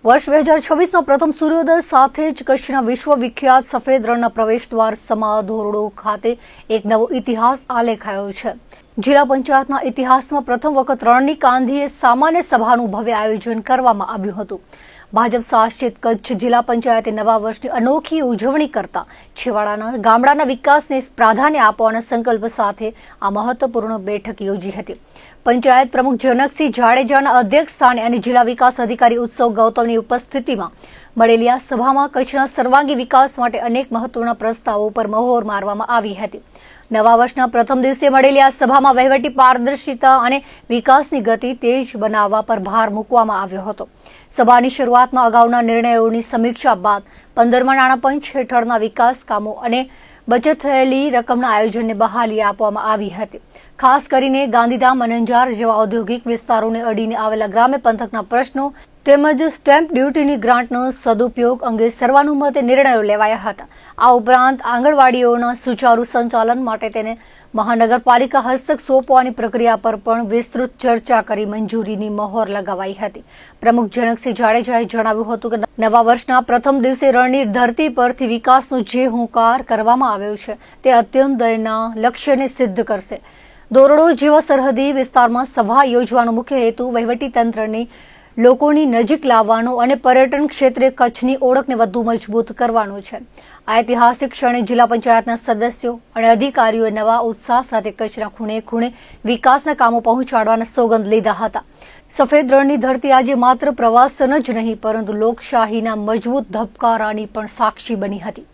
વર્ષ 2026નો પ્રથમ સૂર્યોદય સાથે જ કચ્છના વિશ્વવિખ્યાત સફેદ રણના પ્રવેશદ્વાર સમા ધોરડો ખાતે એક નવો ઇતિહાસ આલેખાયો છે। જિલ્લા પંચાયતના ઇતિહાસમાં પ્રથમ વખત રણની કાંધીએ સામાન્ય સભાનું ભવ્ય આયોજન કરવામાં આવ્યું હતું। ભાજપ શાસિત કચ્છ જિલ્લા પંચાયતે નવા વર્ષની અનોખી ઉજવણી કરતા છેવાડાના ગામડાના વિકાસને પ્રાધાન્ય આપવાના સંકલ્પ સાથે આ મહત્વપૂર્ણ બેઠક યોજી હતી। પંચાયત પ્રમુખ જનકસિંહ જાડેજાના અધ્યક્ષસ્થાને અને જિલ્લા વિકાસ અધિકારી ઉત્સવ ગૌતમની ઉપસ્થિતિમાં મળેલી આ સભામાં કચ્છના સર્વાંગી વિકાસ માટે અનેક મહત્વના પ્રસ્તાવો પર મહોર મારવામાં આવી હતી। નવા વર્ષના પ્રથમ દિવસે મળેલી આ સભામાં વહીવટી પારદર્શિતા અને વિકાસની ગતિ તેજ બનાવવા પર ભાર મૂકવામાં આવ્યો હતો। સભાની શરૂઆતમાં અગાઉના નિર્ણયોની સમીક્ષા બાદ 15મા નાણાં પંચ હેઠળના વિકાસ કામો અને બચત થયેલી રકમના આયોજનને બહાલી આપવામાં આવી હતી। ખાસ કરીને ગાંધીધામ અને અંજાર જેવા ઔદ્યોગિક વિસ્તારોને અડીને આવેલા ગ્રામ્ય પંથકના પ્રશ્નો તેમજ સ્ટેમ્પ ડ્યુટીની ગ્રાન્ટનો સદુપયોગ અંગે સર્વાનુમતે નિર્ણયો લેવાયા હતા। આ ઉપરાંત આંગણવાડીઓના સુચારુ સંચાલન માટે તેને મહાનગરપાલિકા હસ્તક સોંપવાની પ્રક્રિયા પર પણ વિસ્તૃત ચર્ચા કરી મંજૂરીની મહોર લગાવાઈ હતી। પ્રમુખ જનકસિંહ જાડેજાએ જણાવ્યું હતું કે નવા વર્ષના પ્રથમ દિવસે રણની ધરતી પરથી વિકાસનો જે હુંકાર કરવામાં આવ્યો છે તે અત્યંતના લક્ષ્યને સિદ્ધ કરશે। ધોરડો જેવા સરહદી વિસ્તારમાં સભા યોજવાનો મુખ્ય હેતુ વહીવટીતંત્રની લોકોની નજીક લાવવાનો અને પર્યટન ક્ષેત્રે કચ્છની ઓળખને વધુ મજબૂત કરવાનો છે। આ ઐતિહાસિક ક્ષણે જિલ્લા પંચાયતના સદસ્યો અને અધિકારીઓએ નવા ઉત્સાહ સાથે કચ્છના ખૂણે ખૂણે વિકાસના કામો પહોંચાડવાના સોગંદ લીધા હતા। સફેદ રણની ધરતી આજે માત્ર પ્રવાસન જ નહીં પરંતુ લોકશાહીના મજબૂત ધબકારાની પણ સાક્ષી બની હતી।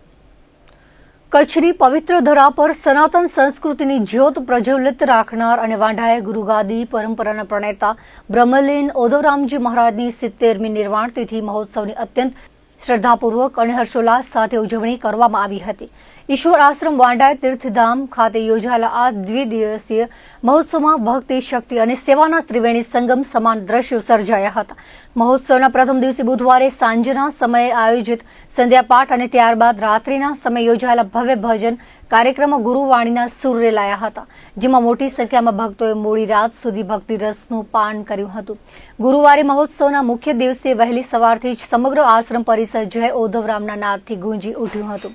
કચ્છની પવિત્ર ધરા પર સનાતન સંસ્કૃતિની જ્યોત પ્રજ્વલિત રાખનાર અને વાંઢાએ ગુરુગાદી પરંપરાના પ્રણેતા બ્રહ્મલીન ઓધવરામજી મહારાજની 70મી નિર્વાણ તિથિ મહોત્સવની અત્યંત શ્રદ્ધાપૂર્વક અને હર્ષોલ્લાસ સાથે ઉજવણી કરવામાં આવી હતી। ઈશ્વર આશ્રમ વાંઢાએ તીર્થધામ ખાતે યોજાયેલા આ દ્વિદિવસીય મહોત્સવમાં ભક્તિ, શક્તિ અને સેવાના ત્રિવેણી સંગમ સમાન દ્રશ્યો સર્જાયા હતા। મહોત્સવના પ્રથમ દિવસે બુધવારે સાંજના સમયે આયોજિત સંધ્યાપાઠ અને ત્યારબાદ રાત્રિના સમયે યોજાયેલા ભવ્ય ભજન કાર્યક્રમમાં ગુરુવાણીના સૂર રેલાયા હતા, જેમાં મોટી સંખ્યામાં ભક્તોએ મોડી રાત સુધી ભક્તિ રસનું પાન કર્યું હતું। ગુરુવારે મહોત્સવના મુખ્ય દિવસે વહેલી સવારથી જ સમગ્ર આશ્રમ પરિસર જય ઓધવરામના નાદથી ગુંજી ઉઠ્યું હતું।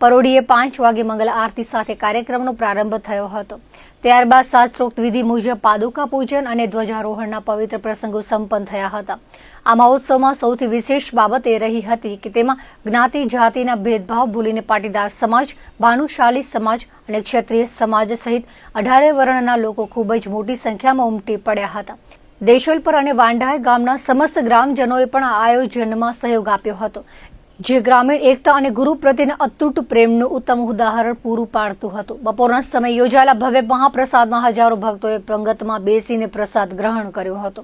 પરોઢીએ 5 વાગે મંગલ આરતી સાથે કાર્યક્રમનો પ્રારંભ થયો હતો। ત્યારબાદ શાસ્ત્રોક્ત વિધિ મુજબ પાદુકા પૂજન અને ધ્વજારોહણના પવિત્ર પ્રસંગો સંપન્ન થયા હતા। આ મહોત્સવમાં સૌથી વિશેષ બાબત એ રહી હતી કે તેમાં જ્ઞાતિ જાતિના ભેદભાવ ભૂલીને પાટીદાર સમાજ, ભાનુશાલી સમાજ અને ક્ષત્રિય સમાજ સહિત 18 વર્ણના લોકો ખૂબ જ મોટી સંખ્યામાં ઉમટી પડ્યા હતા। દેશલપર અને વાંઢાય ગામના સમસ્ત ગ્રામજનોએ પણ આ આયોજનમાં સહયોગ આપ્યો હતો, જે ગ્રામીણ એકતા અને ગુરુ પ્રત્યેના અતૂટ પ્રેમનું ઉત્તમ ઉદાહરણ પૂરું પાડતું હતું। બપોરના સમયે યોજાયેલા ભવ્ય મહાપ્રસાદમાં હજારો ભક્તોએ પંગતમાં બેસીને પ્રસાદ ગ્રહણ કર્યો હતો।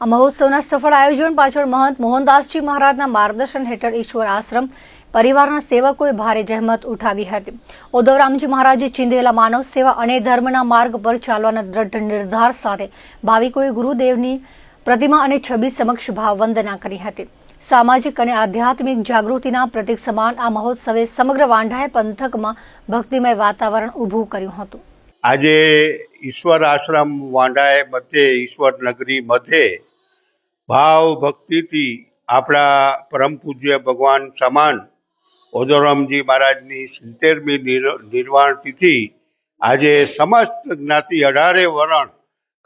આ મહોત્સવના સફળ આયોજન પાછળ મહંત મોહનદાસજી મહારાજના માર્ગદર્શન હેઠળ ઈશ્વર આશ્રમ પરિવારના સેવકોએ ભારે જહેમત ઉઠાવી હતી। ઓધવરામજી મહારાજે ચીંધેલા માનવ સેવા અને ધર્મના માર્ગ પર ચાલવાના દ્રઢ નિર્ધાર સાથે ભાવિકોએ ગુરુદેવની પ્રતિમા અને છબી સમક્ષ ભાવવંદના કરી હતી। સામાજિક અને આધ્યાત્મિક જાગૃતિના પ્રતીક સમાન આ મહોત્સવે સમગ્ર વાંઢાય પંથકમાં ભક્તિમય વાતાવરણ ઊભું કર્યું હતું। આજે ઈશ્વર આશ્રમ વાંઢાય મધ્યે ઈશ્વર નગરી મધ્યે ભાવ ભક્તિથી આપણા પરમ પૂજ્ય ભગવાન સમાન ઓધવરામજી મહારાજની 70મી નિર્વાણ તિથિ આજે સમસ્ત જ્ઞાતિ 18 વર્ણ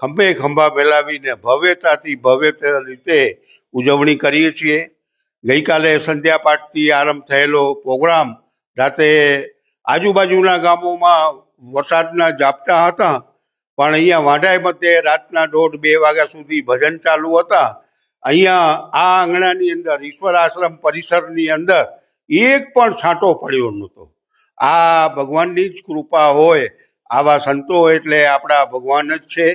ખંભે ખંભા મેલાવીને ભવ્યતાથી ભવ્ય રીતે ઉજવણી કરીએ છીએ। ગઈકાલે સંધ્યાપાઠથી આરંભ થયેલો પ્રોગ્રામ રાતે આજુબાજુના ગામોમાં વરસાદના ઝાપટા હતા, પણ અહીંયા વાંઢાય મધ્યે રાતના 1:30-2 વાગ્યા સુધી ભજન ચાલુ હતા। અહીંયા આ આંગણાની અંદર ઈશ્વર આશ્રમ પરિસરની અંદર એક પણ છાંટો પડ્યો નહોતો। આ ભગવાનની જ કૃપા હોય। આવા સંતો એટલે આપણા ભગવાન જ છે।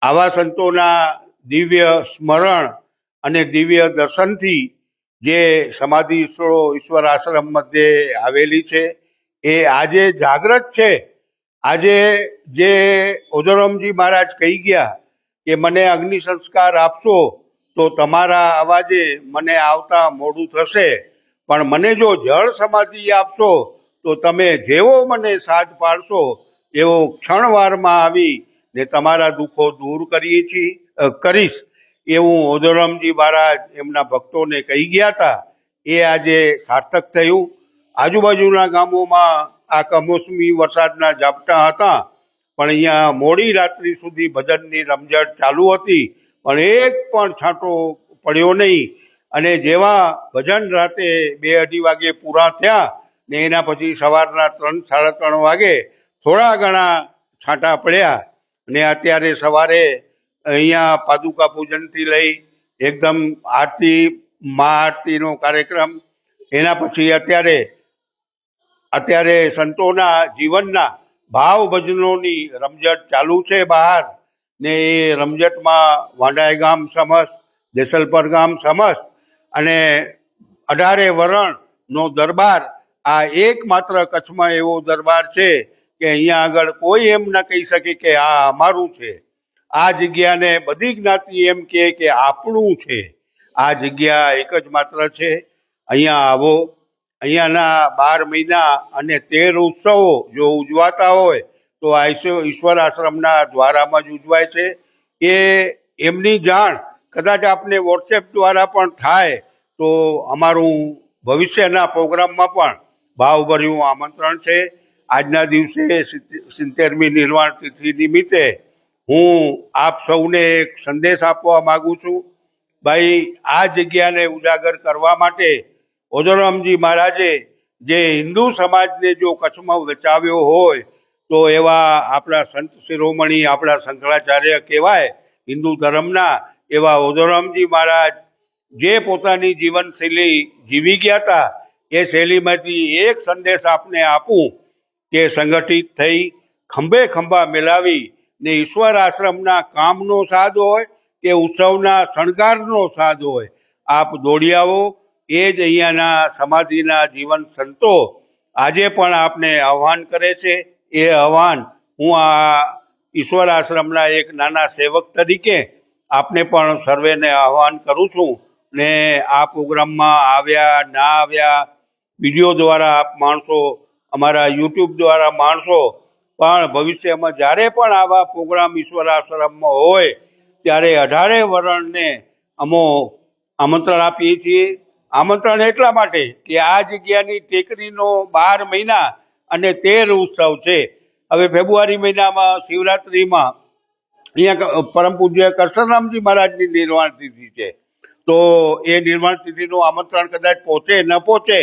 આવા સંતોના દિવ્ય સ્મરણ અને દિવ્ય દર્શનથી જે સમાધિ સ્થળો ઈશ્વર આશ્રમ મધ્યે આવેલી છે એ આજે જાગ્રત છે। આજે જે ઓધવરામજી મહારાજ કહી ગયા કે મને અગ્નિ સંસ્કાર આપશો તો તમારા અવાજે મને આવતા મોડું થશે, પણ મને જો જળ સમાધિ આપશો તો તમે જેવો મને સાજ પાડશો એવો ક્ષણવારમાં આવી ને તમારા દુઃખો દૂર કરીશ। એવું ઓદોરામજી મહારાજ એમના ભક્તોને કહી ગયા હતા એ આજે સાર્થક થયું. આજુબાજુના ગામોમાં આ કમોસમી વરસાદના ઝાપટા હતા, પણ અહીંયા મોડી રાત્રિ સુધી ભજનની રમઝટ ચાલુ હતી, પણ એક પણ છાંટો પડ્યો નહીં. અને જેવા ભજન રાતે 2-2:30 વાગે પૂરા થયા ને એના પછી સવારના 3-3:30 વાગે થોડા ઘણા છાંટા પડ્યા. અને અત્યારે સવારે અહીંયા પાદુકા પૂજનથી લઈ એકદમ આરતી, મહાઆરતીનો કાર્યક્રમ, એના પછી અત્યારે સંતોના જીવનના ભાવ ભજનોની રમઝટ ચાલુ છે બહાર. ને એ રમઝટમાં વાંડાઈ ગામ સમસ્ત, દેસલપર ગામ સમસ્ત અને 18 વરણનો દરબાર, આ એકમાત્ર કચ્છમાં એવો દરબાર છે કે અહીંયા આગળ કોઈ એમ ન કહી શકે કે આ અમારું છે. આ જગ્યાને બધી જ્ઞાતિ એમ કહે કે આપણું છે. આ જગ્યા એક જ માત્ર છે. અહીંયા આવો. અહીંયાના 12 મહિના અને 13 ઉત્સવો જો ઉજવાતા હોય તો આ ઈશ્વર આશ્રમના દ્વારામાં જ ઉજવાય છે. એ એમની જાણ કદાચ આપને વોટ્સએપ દ્વારા પણ થાય તો અમારું ભવિષ્યના પ્રોગ્રામમાં પણ ભાવભર્યું આમંત્રણ છે. આજના દિવસે 70મી નિર્વાણ તિથિ નિમિત્તે હું આપ સૌને એક સંદેશ આપવા માંગુ છું. ભાઈ, આ જગ્યાને ઉજાગર કરવા માટે ઓદોરામજી મહારાજે જે હિન્દુ સમાજને જો કચ્છમાં બચાવ્યો હોય તો એવા આપણા સંત શિરોમણી, આપણા શંકરાચાર્ય કહેવાય હિન્દુ ધર્મના, એવા ઓદોરામજી મહારાજ જે પોતાની જીવનશૈલી જીવી ગયા હતા, એ શૈલીમાંથી એક સંદેશ આપને આપું કે સંગઠિત થઈ ખંભે ખંભા મિલાવી ને ઈશ્વર આશ્રમના કામનો સાદ હોય કે ઉત્સવના શણગારનો સાદ હોય, આપ દોડી આવો. એ જ અહીંયાના સમાધિના જીવન સંતો આજે પણ આપને આહ્વાન કરે છે. એ આહ્વાન હું આ ઈશ્વર આશ્રમના એક નાના સેવક તરીકે આપને પણ સર્વેને આહ્વાન કરું છું. ને આ પ્રોગ્રામમાં આવ્યા ના આવ્યા, વિડીયો દ્વારા આપ માણસો, અમારા યુટ્યુબ દ્વારા માણસો, પણ ભવિષ્યમાં જ્યારે પણ આવા પ્રોગ્રામ ઈશ્વર આશ્રમમાં હોય ત્યારે 18 વરણને અમો આમંત્રણ આપીએ છીએ. આમંત્રણ એટલા માટે કે આ જગ્યાની ટેકરીનો 12 મહિના અને 13 ઉત્સવ છે. હવે ફેબ્રુઆરી મહિનામાં શિવરાત્રિમાં અહીંયા પરમ પૂજ્ય કરસનરામજી મહારાજની નિર્વાણ તિથિ છે. તો એ નિર્વાણ તિથિનું આમંત્રણ કદાચ પહોંચે ન પહોંચે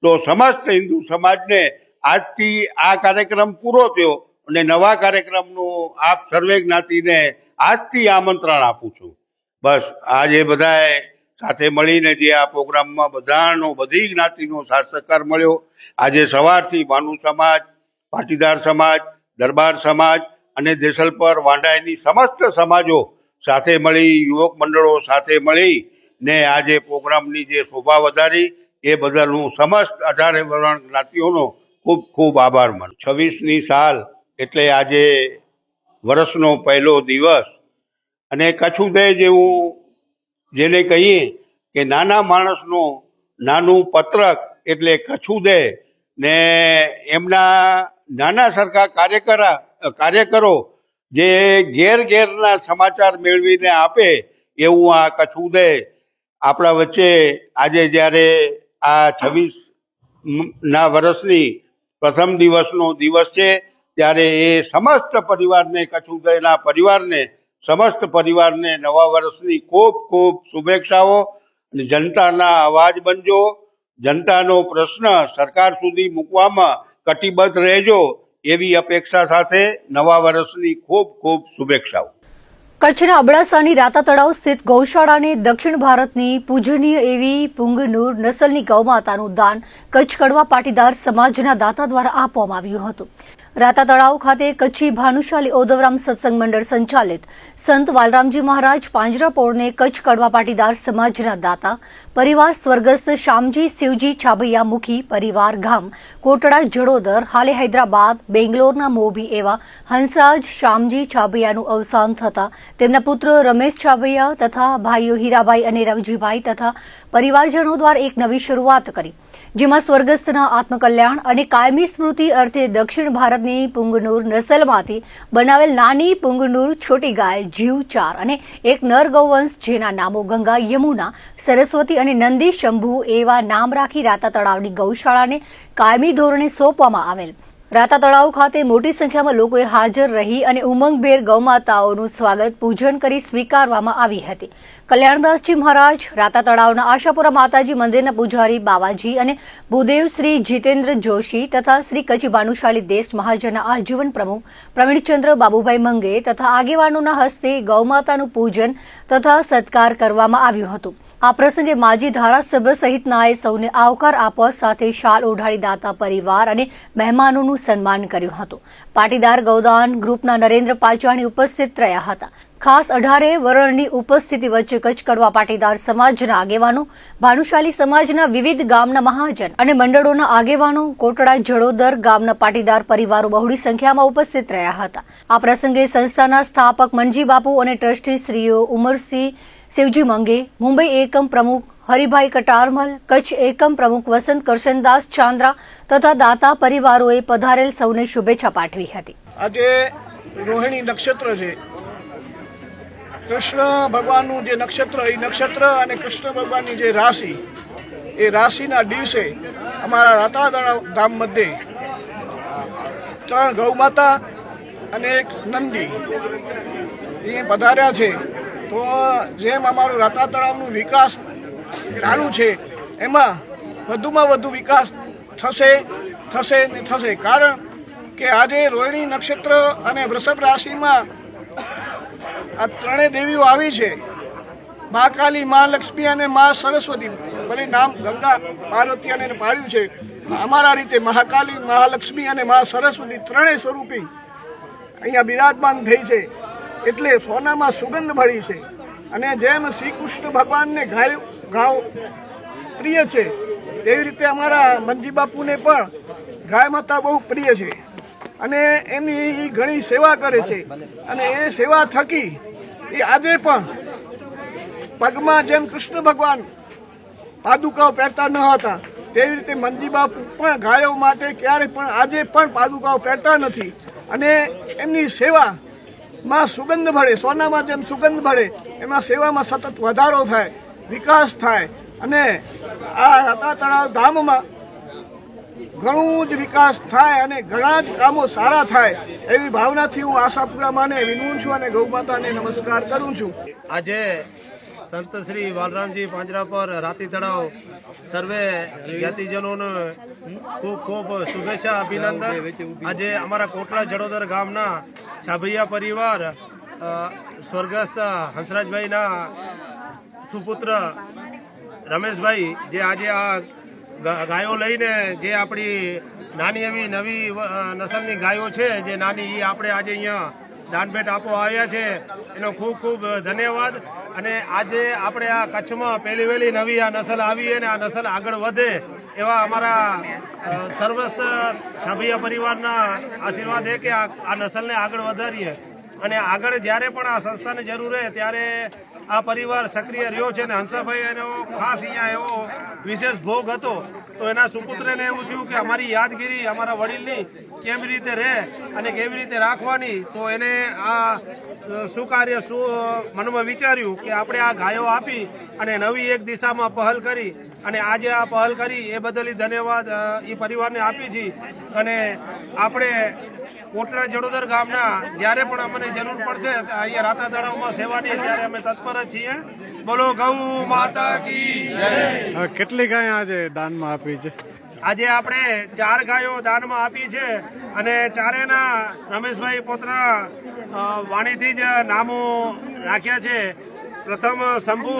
તો સમસ્ત હિન્દુ સમાજને આજથી આ કાર્યક્રમ પૂરો થયો અને નવા કાર્યક્રમનું આપ સર્વે જ્ઞાતિને આજથી આમંત્રણ આપું છું. બસ આજે બધાએ સાથે મળીને જે આ પ્રોગ્રામમાં બધી જ્ઞાતિનો સાથ સહકાર મળ્યો. આજે સવારથી ભાનુ સમાજ, પાટીદાર સમાજ, દરબાર સમાજ અને દેસલપર વાંડાઈની સમસ્ત સમાજો સાથે મળી, યુવક મંડળો સાથે મળી ને આજે પ્રોગ્રામની જે શોભા વધારી એ બદલ હું સમસ્ત 18 વરણ જ્ઞાતિઓનો ખૂબ ખૂબ આભાર માનું. 26મી સાલ એટલે આજે વર્ષનો પહેલો દિવસ અને કચ્છુદય જેવું જેને કહીએ કે નાના માણસનું નાનું પત્રક એટલે કચ્છુદય ને એમના નાના સરખા કાર્યકરો જે ઘેરના સમાચાર મેળવીને આપે એવું આ કચ્છુદય આપણા વચ્ચે આજે જ્યારે આ 26ના વર્ષની પ્રથમ દિવસનો દિવસ છે ત્યારે એ સમસ્ત પરિવારને, કચ્છુદયના પરિવારને, સમસ્ત પરિવારને નવા વર્ષની ખૂબ ખૂબ શુભેચ્છાઓ. અને જનતાના અવાજ બનજો, જનતાનો પ્રશ્ન સરકાર સુધી મૂકવામાં કટિબદ્ધ રહેજો એવી અપેક્ષા સાથે નવા વર્ષની ખૂબ ખૂબ શુભેચ્છાઓ. કચ્છના અબડાસાની રાતા તળાવ સ્થિત ગૌશાળાને દક્ષિણ ભારતની પૂજનીય એવી પુંગનુર નસલની ગૌમાતાનું દાન કચ્છ કડવા પાટીદાર સમાજના દાતા દ્વારા આપવામાં આવ્યું હતું. રાતા તળાવ ખાતે કચ્છી ભાનુશાલી ઓદવરામ સત્સંગ મંડળ સંચાલિત સંત વાલરામજી મહારાજ પાંજરાપોળને કચ્છ કડવા પાટીદાર સમાજના દાતા પરિવાર સ્વર્ગસ્થ શામજી શિવજી છાબૈયા મુખી પરિવાર ગામ કોટડા જડોદર હાલે હૈદરાબાદ બેંગ્લોરના મોભી એવા હંસરાજ શામજી છાબૈયાનું અવસાન થતા તેમના પુત્ર રમેશ છાબૈયા તથા ભાઈઓ હીરાભાઈ અને રવજીભાઈ તથા પરિવારજનો દ્વારા એક નવી શરૂઆત કરી જેમાં સ્વર્ગસ્થના આત્મકલ્યાણ અને કાયમી સ્મૃતિ અર્થે દક્ષિણ ભારતની પુંગનુર નસલમાંથી બનાવેલ નાની પુંગનુર છોટી ગાય, જીવ 4 અને એક નર ગૌવંશ જેના નામો ગંગા, યમુના, સરસ્વતી અને નંદી શંભુ એવા નામ રાખી રાતા તળાવની ગૌશાળાને કાયમી ધોરણે સોંપવામાં આવેલ. રાતા તળાવ ખાતે મોટી સંખ્યામાં લોકોએ હાજર રહી અને ઉમંગભેર ગૌમાતાઓનું સ્વાગત પૂજન કરી સ્વીકારવામાં આવી હતી. કલ્યાણદાસજી મહારાજ, રાતા તળાવના આશાપુરા માતાજી મંદિરના પૂજારી બાવાજી અને ભૂદેવ શ્રી જીતેન્દ્ર જોશી તથા શ્રી કચ્છી ભાનુશાલી દેશ મહાજનના આજીવન પ્રમુખ પ્રવીણચંદ્ર બાબુભાઈ મંગે તથા આગેવાનોના હસ્તે ગૌમાતાનું પૂજન તથા સત્કાર કરવામાં આવ્યું હતું. આ પ્રસંગે માજી ધારાસભ્ય સહિતનાએ સૌને આવકાર આપવા સાથે શાલ ઓઢાડી દાતા પરિવાર અને મહેમાનોનું સન્માન કર્યું હતું. પાટીદાર ગૌદાન ગ્રુપના નરેન્દ્ર પાચાણી ઉપસ્થિત રહ્યા હતા. ખાસ 18 વરણની ઉપસ્થિતિ વચ્ચે કચ્છ કડવા પાટીદાર સમાજના આગેવાનો, ભાનુશાલી સમાજના વિવિધ ગામના મહાજન અને મંડળોના આગેવાનો, કોટડા જડોદર ગામના પાટીદાર પરિવારો બહોળી સંખ્યામાં ઉપસ્થિત રહ્યા હતા. આ પ્રસંગે સંસ્થાના સ્થાપક મનજી બાપુ અને ટ્રસ્ટી શ્રીઓ ઉમરસિંહ શિવજી મંગે, મુંબઈ એકમ પ્રમુખ હરિભાઈ કટારમલ, કચ્છ એકમ પ્રમુખ વસંત કરશનદાસ ચાંદ્રા તથા દાતા પરિવારોએ પધારેલ સૌને શુભેચ્છા પાઠવી હતી. આજે રોહિણી નક્ષત્ર છે. કૃષ્ણ ભગવાનનું જે નક્ષત્ર, એ નક્ષત્ર અને કૃષ્ણ ભગવાનની જે રાશિ, એ રાશિના દિવસે અમારા રાતા ધામ મધ્યે 3 ગૌમાતા અને એક નંદી એ પધાર્યા છે. તો જેમ અમારું રાતા તળાવનું વિકાસ ચાલુ છે, એમાં વધુમાં વધુ વિકાસ થશે ને થશે. કારણ કે આજે રોહિણી નક્ષત્ર અને વૃષભ રાશિમાં આ 3 દેવીઓ આવી છે. મહાકાલી, મહાલક્ષ્મી અને મા સરસ્વતી. ભલે નામ ગંગા, પાર્વતી અને પાડ્યું છે, અમારા રીતે મહાકાલી, મહાલક્ષ્મી અને મા સરસ્વતી 3 સ્વરૂપી અહીંયા બિરાજમાન થઈ છે. એટલે સોનામાં સુગંધ ભળી છે. અને જેમ શ્રી કૃષ્ણ ભગવાનને ગાય પ્રિય છે, તેવી રીતે અમારા મનજી બાપુને પણ ગાય માતા બહુ પ્રિય છે. અને એમની ઘણી સેવા કરે છે. અને એ સેવા થકી એ આજે પણ પગમાં જેમ કૃષ્ણ ભગવાન પાદુકાઓ પહેરતા ન હતા, તેવી રીતે મનજી બાપુ પણ ગાયો માટે ક્યારે પણ આજે પણ પાદુકાઓ પહેરતા નથી. અને એમની સેવા માં સુગંધ ભળે, સોનામાં જેમ સુગંધ ભળે, એમાં સેવામાં સતત વધારો થાય, વિકાસ થાય. અને આ રાતા તળાવ ધામમાં ઘણું જ વિકાસ થાય અને ઘણા જ કામો સારા થાય, એવી ભાવનાથી હું આશાપુરા માને વિનવું છું અને ગૌમાતાને નમસ્કાર કરું છું. આજે સંત શ્રી વાલરામજી પાંજરા પર રાતી તળાવ સર્વે જ્ઞાતિજનોને ખૂબ ખૂબ શુભેચ્છા, અભિનંદન. આજે અમારા કોટડા જડોદર ગામના છાભૈયા પરિવાર સ્વર્ગસ્થ હંસરાજભાઈના સુપુત્ર રમેશભાઈ, જે આજે આ ગાયો લઈને જે આપણી નાની એવી નવી નસલની ગાયો છે, જે નાની, એ આપણે આજે અહીંયા દાનભેટ આપવા આવ્યા છે. એનો ખૂબ ખૂબ ધન્યવાદ. અને આજે આપણે આ કચ્છમાં પહેલી વહેલી નવી આ નસલ આવી અને આ નસલ આગળ વધે એવા અમારા સર્વસ્થ છાભૈયા પરિવારના આશીર્વાદ છે કે આ નસલને આગળ વધારીએ. અને આગળ જ્યારે પણ આ સંસ્થાને જરૂર રહે ત્યારે આ પરિવાર સક્રિય રહ્યો છે. અને હંસાભાઈ એનો ખાસ અહીંયા એવો વિશેષ ભોગ હતો, તો એના સુપુત્રને એવું થયું કે અમારી યાદગીરી અમારા વડીલની કેવી રીતે રહે અને કેવી રીતે રાખવાની. તો એને આ શું કાર્ય મનમાં વિચાર્યું કે આપણે આ ગાયો આપી અને નવી એક દિશામાં પહેલ કરી. અને આજે આ પહેલ કરી એ બદલ ધન્યવાદ એ પરિવારને આપી છે. અને આપણે કોટડા જડોદર ગામના જ્યારે પણ અમને જરૂર પડશે અહીંયા રાતા તળાવમાં સેવાની, ત્યારે અમે તત્પર જ છીએ. બોલો ગૌ માતા કી જય. કેટલી ગાય આજે દાનમાં આપી છે? આજે આપણે 4 ગાયો દાનમાં આપી છે. અને ચારેના રમેશભાઈ પોતના વાણીથી જ નામો રાખ્યા છે. પ્રથમ શંભુ,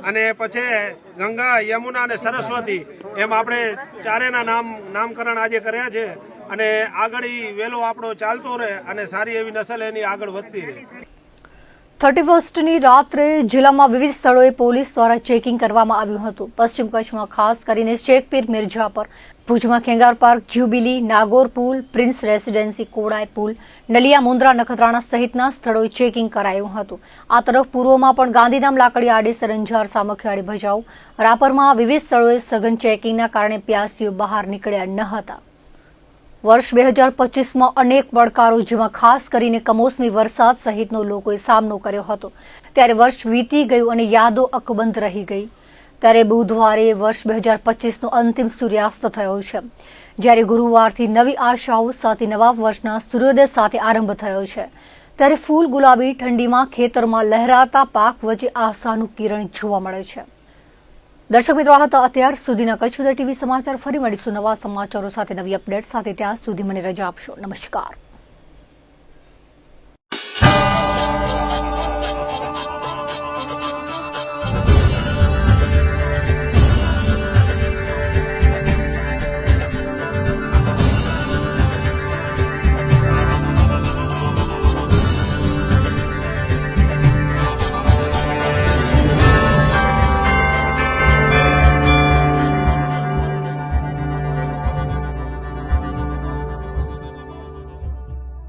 અને પછી ગંગા, યમુના અને સરસ્વતી, એમ આપણે ચારેના નામકરણ આજે કર્યા છે. અને આગળ વેલો આપણો ચાલતો રહે અને સારી એવી નસલ એની આગળ વધતી રહે. 31ની રાત્રે જિલ્લામાં વિવિધ સ્થળોએ પોલીસ દ્વારા ચેકિંગ કરવામાં આવ્યું હતું. પશ્ચિમ કચ્છમાં ખાસ કરીને શેખપીર મિર્ઝાપર, ભુજમાં ખેંગાર પાર્ક, જ્યુબિલી, નાગોર પુલ, પ્રિન્સ રેસીડેન્સી, કોડાય પુલ, નલિયા, મુન્દ્રા, નખત્રાણા સહિતના સ્થળોએ ચેકિંગ કરાયું હતું. આ તરફ પૂર્વમાં પણ ગાંધીધામ, લાકડી, આડેસર, અંજાર, સામખિયાળી, ભચાઉ, રાપરમાં વિવિધ સ્થળોએ સઘન ચેકિંગના કારણે પ્યાસીઓ બહાર નીકળ્યા ન હતા. વર્ષ 2025માં અનેક પડકારો, જેમાં ખાસ કરીને કમોસમી વરસાદ સહિતનો લોકોએ સામનો કર્યો હતો. ત્યારે વર્ષ વીતી ગયું અને યાદો અકબંધ રહી ગઈ. ત્યારે બુધવારે વર્ષ 2025નો અંતિમ સૂર્યાસ્ત થયો છે, જ્યારે ગુરુવારથી નવી આશાઓ સાથે નવા વર્ષના સૂર્યોદય સાથે આરંભ થયો છે. ત્યારે ફૂલ ગુલાબી ઠંડીમાં ખેતરમાં લહેરાતા પાક વચ્ચે આશાનું કિરણ જોવા મળે છે. દર્શક મિત્રો, આ હતા અત્યાર સુધીના કચ્છ ઉદય ટીવી સમાચાર. ફરી મળીશું નવા સમાચારો સાથે, નવી અપડેટ સાથે. ત્યાં સુધી મને રજા આપશો. નમસ્કાર.